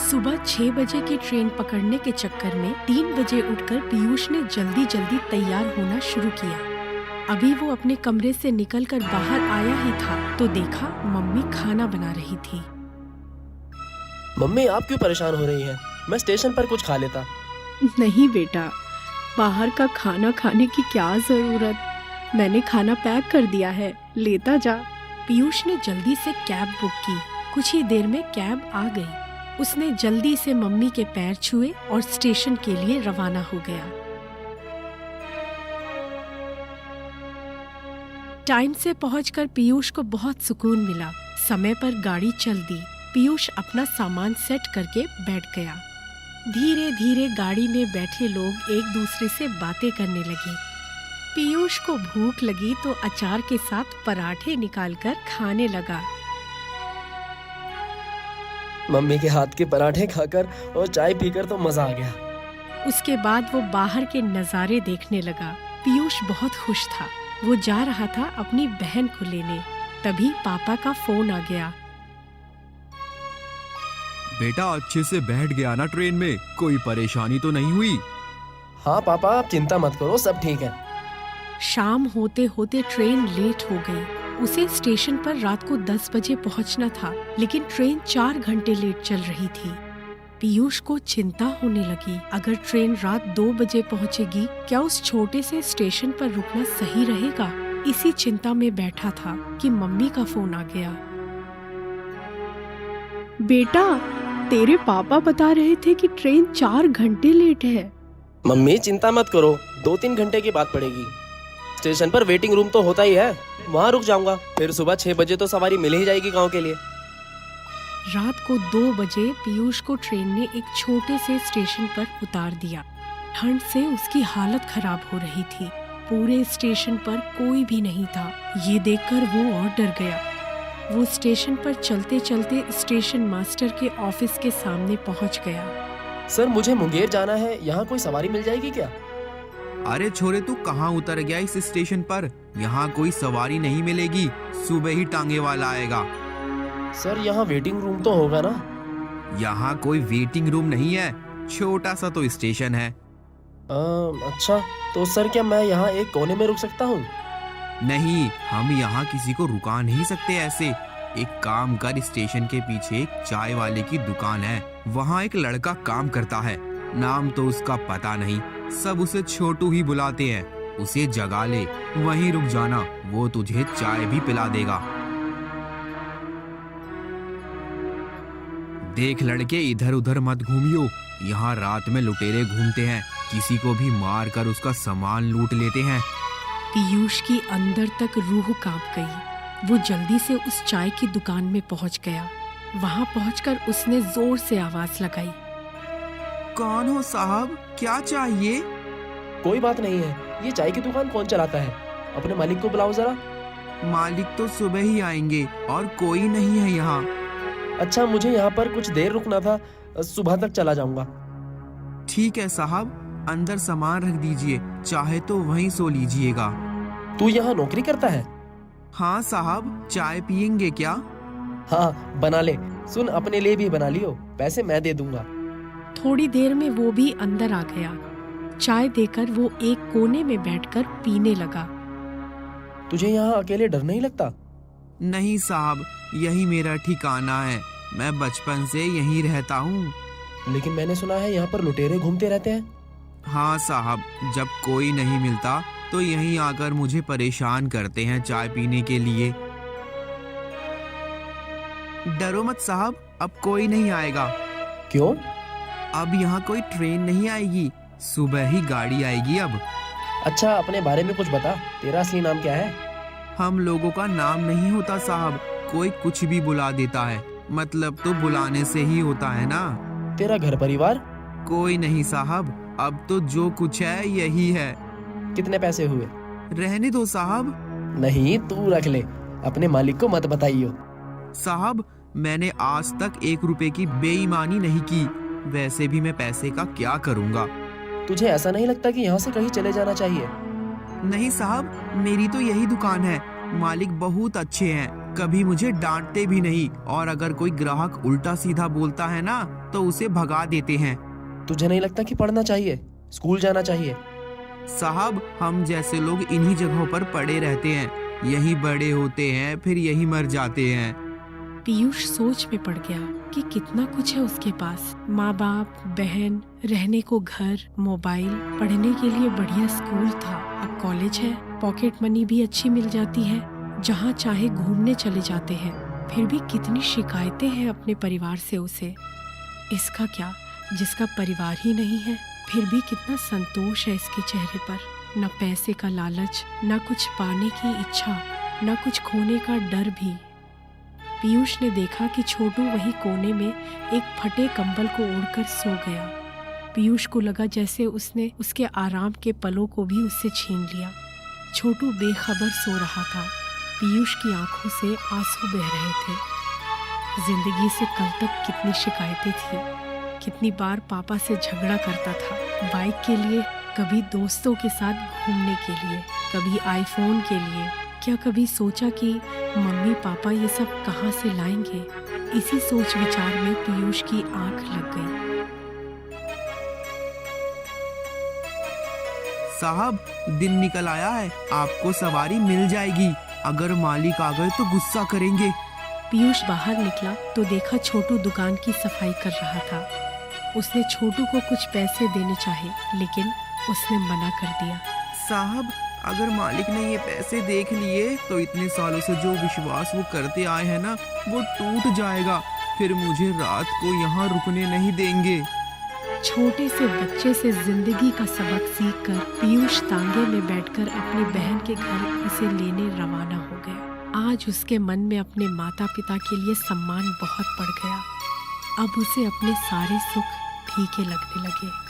सुबह 6 बजे की ट्रेन पकड़ने के चक्कर में 3 बजे उठकर पीयूष ने जल्दी जल्दी तैयार होना शुरू किया। अभी वो अपने कमरे से निकलकर बाहर आया ही था तो देखा मम्मी खाना बना रही थी। मम्मी, आप क्यों परेशान हो रही हैं? मैं स्टेशन पर कुछ खा लेता। नहीं बेटा, बाहर का खाना खाने की क्या जरूरत, मैंने खाना पैक कर दिया है, लेता जा। पीयूष ने जल्दी से कैब बुक की। कुछ ही देर में कैब आ गई। उसने जल्दी से मम्मी के पैर छुए और स्टेशन के लिए रवाना हो गया। टाइम से पहुंचकर पीयूष को बहुत सुकून मिला। समय पर गाड़ी चल दी। पीयूष अपना सामान सेट करके बैठ गया। धीरे धीरे गाड़ी में बैठे लोग एक दूसरे से बातें करने लगे। पीयूष को भूख लगी तो अचार के साथ पराठे निकालकर खाने लगा। मम्मी के हाथ के पराठे खाकर और चाय पीकर तो मजा आ गया। उसके बाद वो बाहर के नज़ारे देखने लगा। पीयूष बहुत खुश था। वो जा रहा था अपनी बहन को लेने। तभी पापा का फोन आ गया। बेटा, अच्छे से बैठ गया ना ट्रेन में? कोई परेशानी तो नहीं हुई? हाँ पापा, आप चिंता मत करो, सब ठीक है। शाम होते होते ट्रेन लेट हो गई। उसे स्टेशन पर रात को 10 बजे पहुंचना था, लेकिन ट्रेन 4 घंटे लेट चल रही थी। पीयूष को चिंता होने लगी। अगर ट्रेन रात 2 बजे पहुंचेगी, क्या उस छोटे से स्टेशन पर रुकना सही रहेगा? इसी चिंता में बैठा था कि मम्मी का फोन आ गया। बेटा, तेरे पापा बता रहे थे कि ट्रेन 4 घंटे लेट है। मम्मी चिंता मत करो, 2-3 घंटे की बात पड़ेगी। स्टेशन पर वेटिंग रूम तो होता ही है, वहाँ रुक जाऊंगा। फिर सुबह 6 बजे तो सवारी मिल ही जाएगी गांव के लिए। रात को 2 बजे पीयूष को ट्रेन ने एक छोटे से स्टेशन पर उतार दिया। ठंड से उसकी हालत खराब हो रही थी। पूरे स्टेशन पर कोई भी नहीं था। ये देखकर वो और डर गया। वो स्टेशन पर चलते चलते स्टेशन मास्टर के ऑफिस के सामने पहुंच गया। सर, मुझे मुंगेर जाना है, यहाँ कोई सवारी मिल जाएगी क्या? अरे छोरे, तू कहाँ उतर गया इस स्टेशन पर? यहाँ कोई सवारी नहीं मिलेगी, सुबह ही टांगे वाला आएगा। सर, यहाँ वेटिंग रूम तो होगा ना? यहाँ कोई वेटिंग रूम नहीं है, छोटा सा तो स्टेशन है। अच्छा, तो सर क्या मैं यहाँ एक कोने में रुक सकता हूँ? नहीं, हम यहाँ किसी को रुका नहीं सकते ऐसे। एक काम कर, स्टेशन के पीछे एक चाय वाले की दुकान है, वहाँ एक लड़का काम करता है। नाम तो उसका पता नहीं, सब उसे छोटू ही बुलाते हैं। उसे जगा ले, वहीं रुक जाना, वो तुझे चाय भी पिला देगा। देख लड़के, इधर उधर मत घूमियो, यहाँ रात में लुटेरे घूमते हैं, किसी को भी मार कर उसका सामान लूट लेते हैं। पीयूष की अंदर तक रूह कांप गई। वो जल्दी से उस चाय की दुकान में पहुंच गया। वहां पहुंचकर उसने जोर से आवाज लगाई। कौन हो साहब, क्या चाहिए? कोई बात नहीं है, ये चाय की दुकान कौन चलाता है? अपने मालिक को बुलाओ जरा। मालिक तो सुबह ही आएंगे और कोई नहीं है यहाँ। अच्छा, मुझे यहाँ पर कुछ देर रुकना था, सुबह तक चला जाऊंगा। ठीक है साहब, अंदर सामान रख दीजिए, चाहे तो वहीं सो लीजिएगा। तू यहाँ नौकरी करता है? हाँ साहब, चाय पियेंगे क्या? हाँ, बना ले। सुन, अपने लिए भी बना लियो, पैसे मैं दे दूंगा। थोड़ी देर में वो भी अंदर आ गया। चाय देकर वो एक कोने में बैठकर पीने लगा। तुझे यहाँ अकेले डर नहीं लगता? नहीं साहब, यही मेरा ठिकाना है, मैं बचपन से यहीं रहता हूँ। लेकिन मैंने सुना है यहाँ पर लुटेरे घूमते रहते हैं। हाँ साहब, जब कोई नहीं मिलता तो यहीं आकर मुझे परेशान करते हैं चाय पीने के लिए। डरो मत साहब, अब कोई नहीं आएगा। क्यों? अब यहाँ कोई ट्रेन नहीं आएगी, सुबह ही गाड़ी आएगी अब। अच्छा, अपने बारे में कुछ बता, तेरा असली नाम क्या है? हम लोगों का नाम नहीं होता साहब, कोई कुछ भी बुला देता है, मतलब तो बुलाने से ही होता है ना। तेरा घर परिवार? कोई नहीं साहब, अब तो जो कुछ है यही है। कितने पैसे हुए? रहने दो साहब। नहीं, तू रख ले, अपने मालिक को मत बताइयो। साहब, मैंने आज तक 1 रुपए की बेईमानी नहीं की, वैसे भी मैं पैसे का क्या करूँगा। तुझे ऐसा नहीं लगता कि यहाँ से कहीं चले जाना चाहिए? नहीं साहब, मेरी तो यही दुकान है, मालिक बहुत अच्छे हैं, कभी मुझे डांटते भी नहीं, और अगर कोई ग्राहक उल्टा सीधा बोलता है ना तो उसे भगा देते हैं। तुझे नहीं लगता कि पढ़ना चाहिए, स्कूल जाना चाहिए? साहब, हम जैसे लोग इन्हीं जगहों पर पड़े रहते हैं, यही बड़े होते हैं, फिर यही मर जाते हैं। पीयूष सोच में पड़ गया कि कितना कुछ है उसके पास। माँ बाप, बहन, रहने को घर, मोबाइल, पढ़ने के लिए बढ़िया स्कूल था, अब कॉलेज है, पॉकेट मनी भी अच्छी मिल जाती है, जहाँ चाहे घूमने चले जाते हैं। फिर भी कितनी शिकायतें हैं अपने परिवार से उसे। इसका क्या, जिसका परिवार ही नहीं है, फिर भी कितना संतोष है इसके चेहरे पर। न पैसे का लालच, न कुछ पाने की इच्छा, न कुछ खोने का डर भी। पीयूष ने देखा कि छोटू वही कोने में एक फटे कंबल को ओढ़कर सो गया। पीयूष को लगा जैसे उसने उसके आराम के पलों को भी उससे छीन लिया। छोटू बेखबर सो रहा था। पीयूष की आंखों से आंसू बह रहे थे। जिंदगी से कल तक कितनी शिकायतें थी, कितनी बार पापा से झगड़ा करता था बाइक के लिए, कभी दोस्तों के साथ घूमने के लिए, कभी आईफोन के लिए। क्या कभी सोचा कि मम्मी पापा ये सब कहाँ से लाएंगे? इसी सोच विचार में पीयूष की आंख लग गई। साहब, दिन निकल आया है, आपको सवारी मिल जाएगी। अगर मालिक आ गए तो गुस्सा करेंगे। पीयूष बाहर निकला तो देखा छोटू दुकान की सफाई कर रहा था। उसने छोटू को कुछ पैसे देने चाहे, लेकिन उसने मना कर दिया। साहब, अगर मालिक ने ये पैसे देख लिए तो इतने सालों से जो विश्वास वो करते आए हैं ना, वो टूट जाएगा। फिर मुझे रात को यहाँ रुकने नहीं देंगे। छोटे से बच्चे से जिंदगी का सबक सीखकर पीयूष तांगे में बैठकर अपनी बहन के घर उसे लेने रवाना हो गया। आज उसके मन में अपने माता पिता के लिए सम्मान बहुत बढ़ गया। अब उसे अपने सारे सुख फीके लगने लगे।